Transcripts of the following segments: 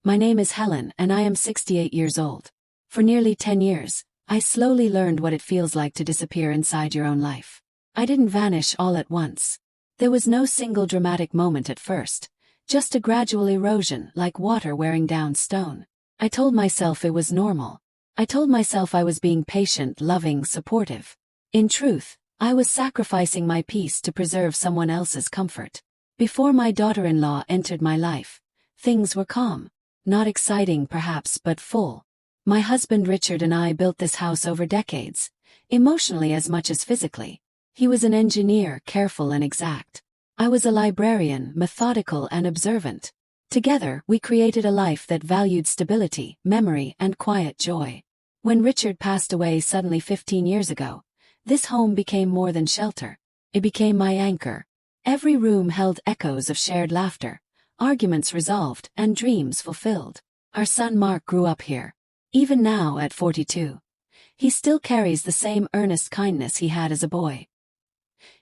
My name is Helen and I am 68 years old. For nearly 10 years, I slowly learned what it feels like to disappear inside your own life. I didn't vanish all at once. There was no single dramatic moment at first, just a gradual erosion like water wearing down stone. I told myself it was normal. I told myself I was being patient, loving, supportive. In truth, I was sacrificing my peace to preserve someone else's comfort. Before my daughter-in-law entered my life, things were calm. Not exciting perhaps, but full. My husband Richard and I built this house over decades, emotionally as much as physically. He was an engineer, careful and exact. I was a librarian, methodical and observant. Together, we created a life that valued stability, memory and quiet joy. When Richard passed away suddenly 15 years ago, this home became more than shelter. It became my anchor. Every room held echoes of shared laughter, arguments resolved, and dreams fulfilled. Our son Mark grew up here. Even now at 42, he still carries the same earnest kindness he had as a boy.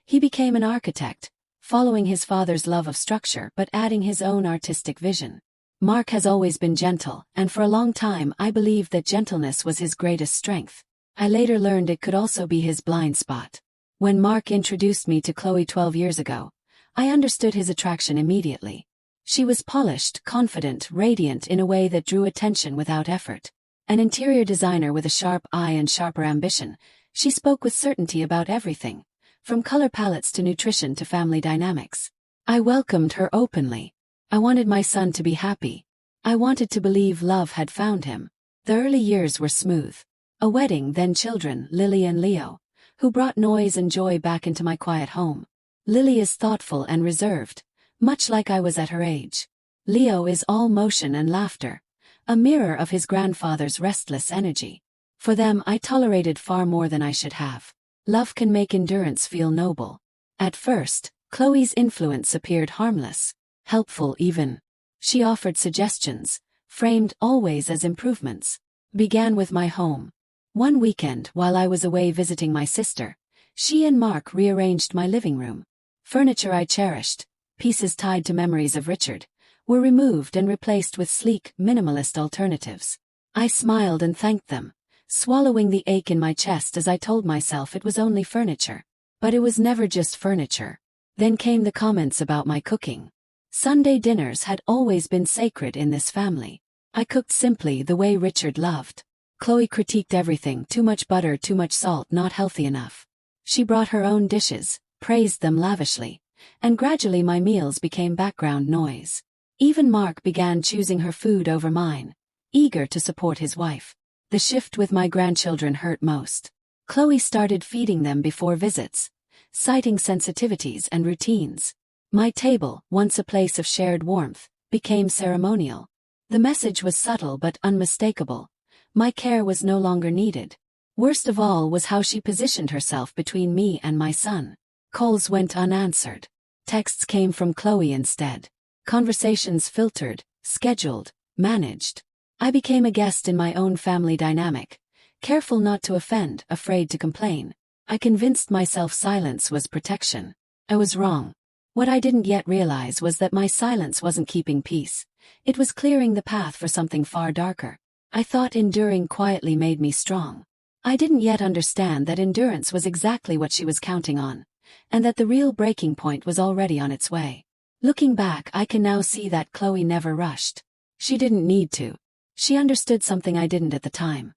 He became an architect, following his father's love of structure but adding his own artistic vision. Mark has always been gentle, and for a long time I believed that gentleness was his greatest strength. I later learned it could also be his blind spot. When Mark introduced me to Chloe 12 years ago, I understood his attraction immediately. She was polished, confident, radiant in a way that drew attention without effort. An interior designer with a sharp eye and sharper ambition, she spoke with certainty about everything, from color palettes to nutrition to family dynamics. I welcomed her openly. I wanted my son to be happy. I wanted to believe love had found him. The early years were smooth. A wedding, then children, Lily and Leo, who brought noise and joy back into my quiet home. Lily is thoughtful and reserved, much like I was at her age. Leo is all motion and laughter, a mirror of his grandfather's restless energy. For them I tolerated far more than I should have. Love can make endurance feel noble. At first, Chloe's influence appeared harmless, helpful even. She offered suggestions, framed always as improvements. Began with my home. One weekend while I was away visiting my sister, she and Mark rearranged my living room. Furniture I cherished, pieces tied to memories of Richard, were removed and replaced with sleek, minimalist alternatives. I smiled and thanked them, swallowing the ache in my chest as I told myself it was only furniture. But it was never just furniture. Then came the comments about my cooking. Sunday dinners had always been sacred in this family. I cooked simply the way Richard loved. Chloe critiqued everything: too much butter, too much salt, not healthy enough. She brought her own dishes, praised them lavishly, and gradually my meals became background noise. Even Mark began choosing her food over mine, eager to support his wife. The shift with my grandchildren hurt most. Chloe started feeding them before visits, citing sensitivities and routines. My table, once a place of shared warmth, became ceremonial. The message was subtle but unmistakable. My care was no longer needed. Worst of all was how she positioned herself between me and my son. Calls went unanswered. Texts came from Chloe instead. Conversations filtered, scheduled, managed. I became a guest in my own family dynamic, careful not to offend, afraid to complain. I convinced myself silence was protection. I was wrong. What I didn't yet realize was that my silence wasn't keeping peace. It was clearing the path for something far darker. I thought enduring quietly made me strong. I didn't yet understand that endurance was exactly what she was counting on, and that the real breaking point was already on its way. Looking back, I can now see that Chloe never rushed. She didn't need to. She understood something I didn't at the time.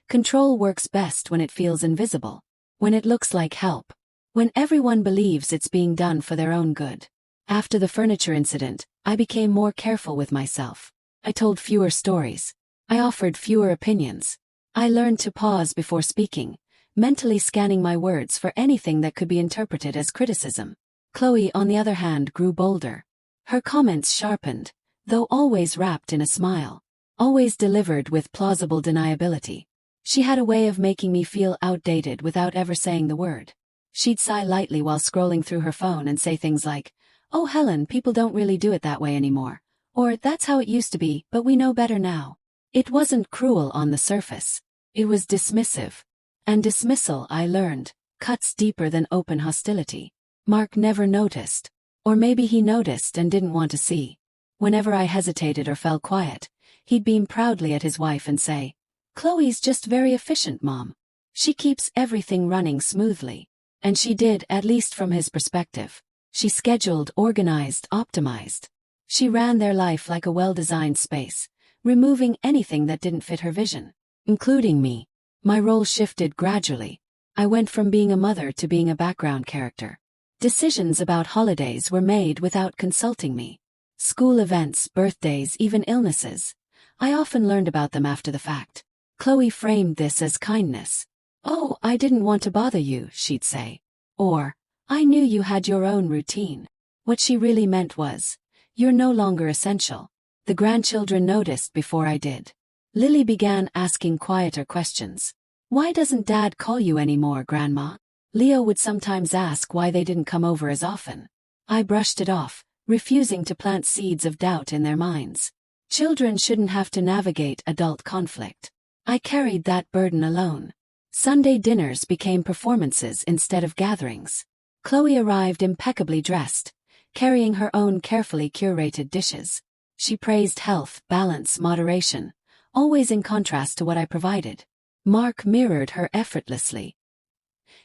Control works best when it feels invisible, when it looks like help, when everyone believes it's being done for their own good. After the furniture incident, I became more careful with myself. I told fewer stories. I offered fewer opinions. I learned to pause before speaking, mentally scanning my words for anything that could be interpreted as criticism. Chloe, on the other hand, grew bolder. Her comments sharpened, though always wrapped in a smile, always delivered with plausible deniability. She had a way of making me feel outdated without ever saying the word. She'd sigh lightly while scrolling through her phone and say things like, "Oh Helen, people don't really do it that way anymore," or "That's how it used to be, but we know better now." It wasn't cruel on the surface. It was dismissive. And dismissal, I learned, cuts deeper than open hostility. Mark never noticed. Or maybe he noticed and didn't want to see. Whenever I hesitated or fell quiet, He'd beam proudly at his wife and say, "Chloe's just very efficient, Mom. She keeps everything running smoothly." And she did, at least from his perspective. She scheduled, organized, optimized. She ran their life like a well-designed space, removing anything that didn't fit her vision, including me. My role shifted gradually. I went from being a mother to being a background character. Decisions about holidays were made without consulting me. School events, birthdays, even illnesses. I often learned about them after the fact. Chloe framed this as kindness. "Oh, I didn't want to bother you," she'd say. Or, "I knew you had your own routine." What she really meant was, "You're no longer essential." The grandchildren noticed before I did. Lily began asking quieter questions. "Why doesn't Dad call you anymore, Grandma?" Leo would sometimes ask why they didn't come over as often. I brushed it off, refusing to plant seeds of doubt in their minds. Children shouldn't have to navigate adult conflict. I carried that burden alone. Sunday dinners became performances instead of gatherings. Chloe arrived impeccably dressed, carrying her own carefully curated dishes. She praised health, balance, moderation, always in contrast to what I provided. Mark mirrored her effortlessly.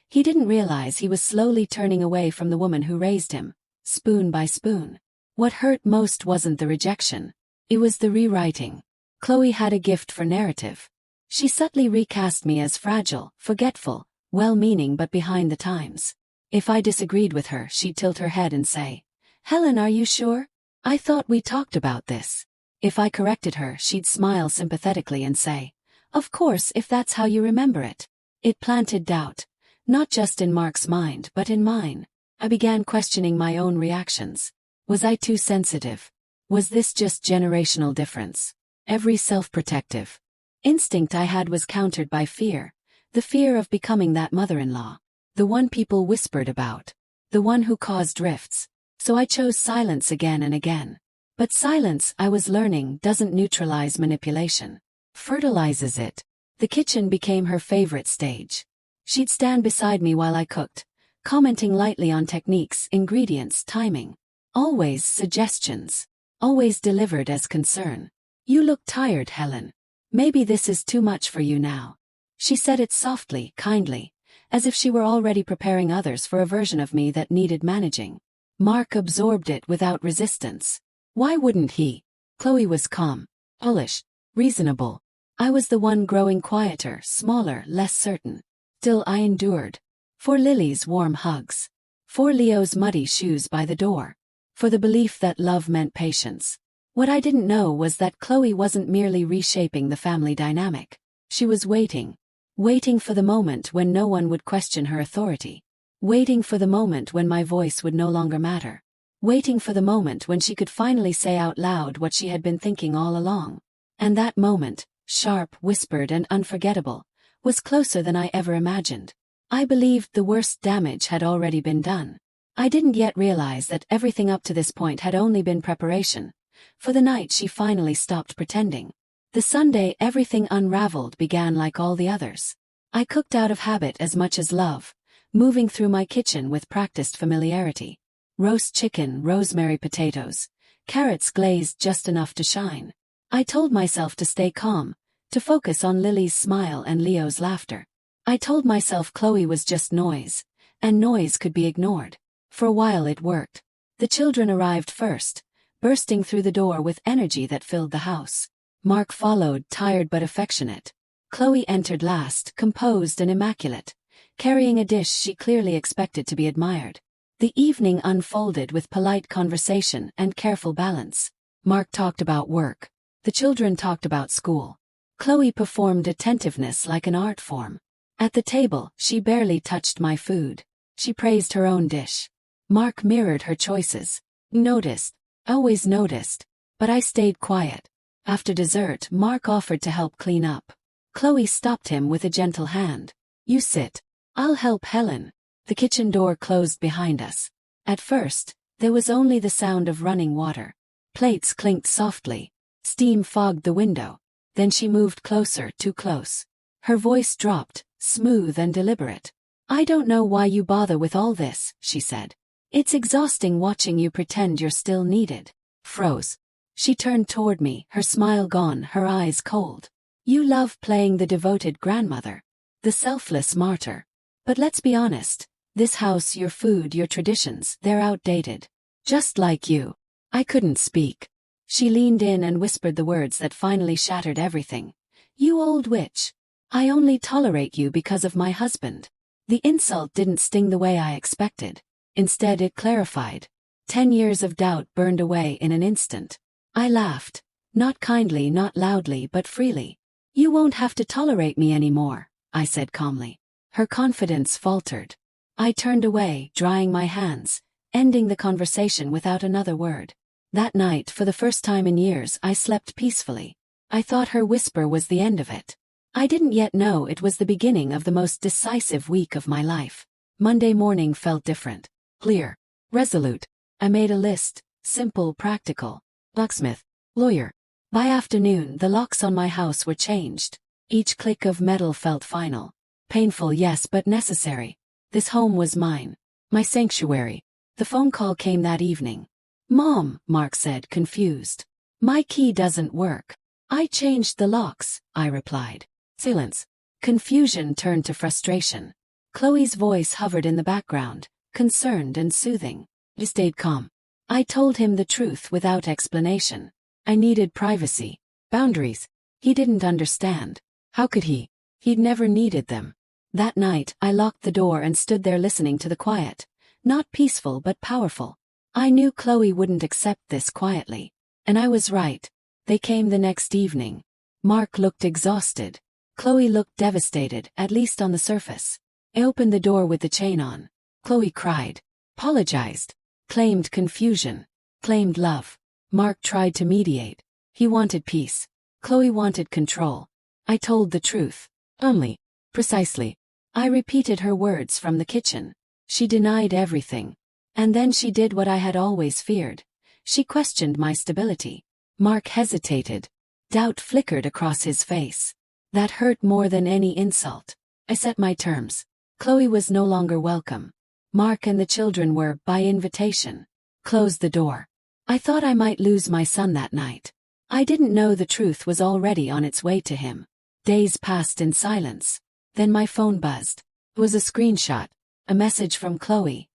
He didn't realize he was slowly turning away from the woman who raised him, spoon by spoon. What hurt most wasn't the rejection. It was the rewriting. Chloe had a gift for narrative. She subtly recast me as fragile, forgetful, well-meaning but behind the times. If I disagreed with her, she'd tilt her head and say, "Helen, are you sure? I thought we talked about this." If I corrected her, she'd smile sympathetically and say, "Of course, if that's how you remember it." It planted doubt, not just in Mark's mind but in mine. I began questioning my own reactions. Was I too sensitive? Was this just generational difference? Every self-protective instinct I had was countered by fear. The fear of becoming that mother-in-law. The one people whispered about. The one who caused rifts. So I chose silence again and again. But silence, I was learning, doesn't neutralize manipulation. Fertilizes it. The kitchen became her favorite stage. She'd stand beside me while I cooked, commenting lightly on techniques, ingredients, timing. Always suggestions. Always delivered as concern. "You look tired, Helen. Maybe this is too much for you now." She said it softly, kindly, as if she were already preparing others for a version of me that needed managing. Mark absorbed it without resistance. Why wouldn't he? Chloe was calm, polished, reasonable. I was the one growing quieter, smaller, less certain. Still I endured. For Lily's warm hugs. For Leo's muddy shoes by the door. For the belief that love meant patience. What I didn't know was that Chloe wasn't merely reshaping the family dynamic. She was waiting. Waiting for the moment when no one would question her authority. Waiting for the moment when my voice would no longer matter. Waiting for the moment when she could finally say out loud what she had been thinking all along. And that moment, sharp, whispered and unforgettable, was closer than I ever imagined. I believed the worst damage had already been done. I didn't yet realize that everything up to this point had only been preparation. For the night she finally stopped pretending. The Sunday everything unraveled began like all the others. I cooked out of habit as much as love, moving through my kitchen with practiced familiarity. Roast chicken, rosemary potatoes, carrots glazed just enough to shine. I told myself to stay calm, to focus on Lily's smile and Leo's laughter. I told myself Chloe was just noise, and noise could be ignored. For a while it worked. The children arrived first, bursting through the door with energy that filled the house. Mark followed, tired but affectionate. Chloe entered last, composed and immaculate, carrying a dish she clearly expected to be admired. The evening unfolded with polite conversation and careful balance. Mark talked about work. The children talked about school. Chloe performed attentiveness like an art form. At the table, she barely touched my food. She praised her own dish. Mark mirrored her choices. Noticed. Always noticed. But I stayed quiet. After dessert, Mark offered to help clean up. Chloe stopped him with a gentle hand. "You sit. I'll help Helen." The kitchen door closed behind us. At first, there was only the sound of running water. Plates clinked softly. Steam fogged the window. Then she moved closer, too close. Her voice dropped, smooth and deliberate. "I don't know why you bother with all this," she said. "It's exhausting watching you pretend you're still needed." Froze. She turned toward me, her smile gone, her eyes cold. You love playing the devoted grandmother, the selfless martyr. But let's be honest, this house, your food, your traditions, they're outdated. Just like you. I couldn't speak. She leaned in and whispered the words that finally shattered everything. You old witch. I only tolerate you because of my husband. The insult didn't sting the way I expected. Instead, it clarified. 10 years of doubt burned away in an instant. I laughed. Not kindly, not loudly, but freely. You won't have to tolerate me anymore, I said calmly. Her confidence faltered. I turned away, drying my hands, ending the conversation without another word. That night, for the first time in years, I slept peacefully. I thought her whisper was the end of it. I didn't yet know it was the beginning of the most decisive week of my life. Monday morning felt different. Clear. Resolute. I made a list. Simple, practical. Locksmith. Lawyer. By afternoon, the locks on my house were changed. Each click of metal felt final. Painful, yes, but necessary. This home was mine. My sanctuary. The phone call came that evening. Mom, Mark said, confused. My key doesn't work. I changed the locks, I replied. Silence. Confusion turned to frustration. Chloe's voice hovered in the background, concerned and soothing. He stayed calm. I told him the truth without explanation. I needed privacy. Boundaries. He didn't understand. How could he? He'd never needed them. That night, I locked the door and stood there listening to the quiet. Not peaceful but powerful. I knew Chloe wouldn't accept this quietly. And I was right. They came the next evening. Mark looked exhausted. Chloe looked devastated, at least on the surface. I opened the door with the chain on. Chloe cried. Apologized. Claimed confusion. Claimed love. Mark tried to mediate. He wanted peace. Chloe wanted control. I told the truth. Only. Precisely. I repeated her words from the kitchen. She denied everything. And then she did what I had always feared. She questioned my stability. Mark hesitated. Doubt flickered across his face. That hurt more than any insult. I set my terms. Chloe was no longer welcome. Mark and the children were, by invitation. Closed the door. I thought I might lose my son that night. I didn't know the truth was already on its way to him. Days passed in silence. Then my phone buzzed. It was a screenshot. A message from Chloe.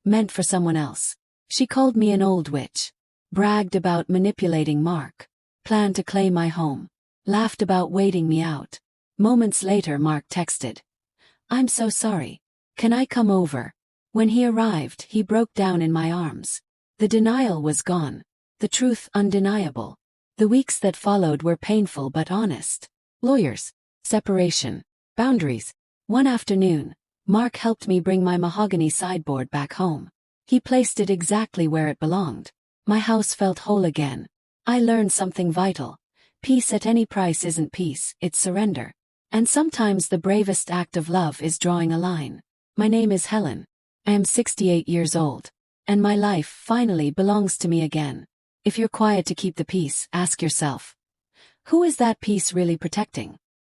Meant for someone else. She called me an old witch. Bragged about manipulating Mark. Planned to claim my home. Laughed about waiting me out. Moments later, Mark texted. I'm so sorry. Can I come over? When he arrived, he broke down in my arms. The denial was gone. The truth undeniable. The weeks that followed were painful but honest. Lawyers. Separation. Boundaries. One afternoon, Mark helped me bring my mahogany sideboard back home. He placed it exactly where it belonged. My house felt whole again. I learned something vital. Peace at any price isn't peace, it's surrender. And sometimes the bravest act of love is drawing a line. My name is Helen. I am 68 years old. And my life finally belongs to me again. If you're quiet to keep the peace, ask yourself. Who is that peace really protecting?